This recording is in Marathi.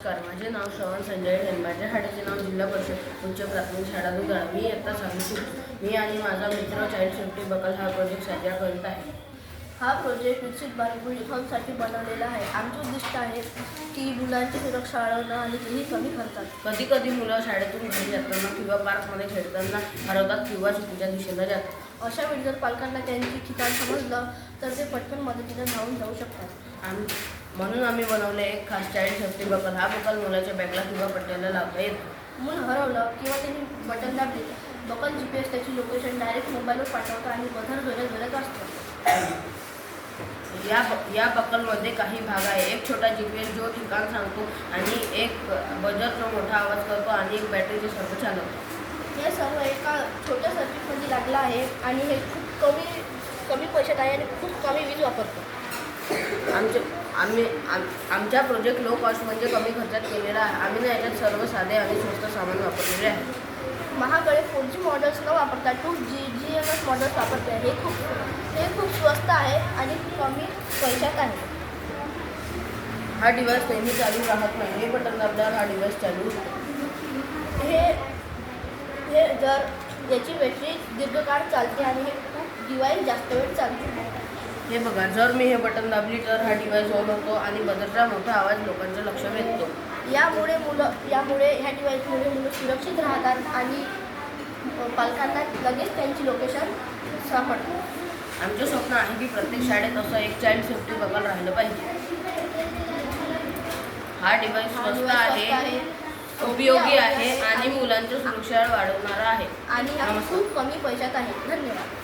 नमस्कार, माझे नाव श्रवण संजय ठेन. माझ्या शाळेचे नाव जिल्हा परिषद उच्च प्राथमिक शाळा दुधाळा. मी इयत्ता 6वी शिकतो. मी आणि माझा मित्र चाइल्ड सेफ्टी बकल हा प्रोजेक्ट साजरा करीत आहे. हा प्रोजेक्ट विकसित भारत युनिफॉर्मसाठी बनवलेला आहे. आमचे उद्दिष्ट आहे की मुलांची सुरक्षा वाढवणं आणि तेही कमी खर्चात. कधी कधी मुलं शाळेतून घरी जाताना किंवा पार्कमध्ये खेळताना हरवतात किंवा चुकीच्या दिशेला जातात. अशा वेळी जर पालकांना त्यांची ठिकाण समजलं तर ते पटकन मदतीने धावून जाऊ शकतात. म्हणून आम्ही बनवले एक खास चाइल्ड सेफ्टी बकल. हा बकल मुलाच्या बॅगला किंवा पट्ट्याला लावता येतो. मूल हरवलं किंवा त्यांनी बटन दाबले बकल GPS त्याची लोकेशन डायरेक्ट मोबाईलवर पाठवतं आणि बदल जोरात असतं. या बकलमध्ये काही भाग आहे. एक छोटा GPS जो ठिकाण सांगतो आणि एक बजर जो मोठा आवाज करतो आणि एक बॅटरी जो सर्व चालवतो. हे सर्व एका छोट्या सर्किटमध्ये लागलं आहे आणि हे खूप कमी पैशात आहे आणि खूप कमी वीज वापरतो. आमच्या प्रोजेक्ट लो कॉस्ट म्हणजे कमी खर्चात केलेला आहे. आम्ही ना याच्यात सर्व साधे आणि स्वस्त सामान वापरलेले आहे. महागडे 4G मॉडेल्स न वापरता 2G GMS मॉडेल्स वापरते. हे खूप स्वस्त आहे आणि कमी पैशात आहे. हा डिव्हाइस नेहमी चालू राहत नाही. हे बटन दाबल्यावर हा डिव्हाइस चालू होतो. हे जर याची बॅटरी दीर्घकाळ चालते आणि हे खूप डिव्हाइस जास्त वेळ चालते. हे बघा, जर मी हे बटन दाबली तर हा डिव्हाइस ऑन होतो आणि बजरचा मोठा आवाज लोकांचं लक्ष वेधतो. यामुळे ह्या डिव्हाइसमुळे मुलं सुरक्षित राहतात आणि पालकांना लगेच त्यांची लोकेशन सापडते. आमचे स्वप्न आहे की प्रत्येक शाळेत असं एक चाइल्ड सेफ्टी बकल राहिलं पाहिजे. हा डिव्हाइस स्वस्त आहे, उपयोगी आहे आणि मुलांची सुरक्षा वाढवणारा आहे. आणि खूप कमी पैशात आहे. धन्यवाद.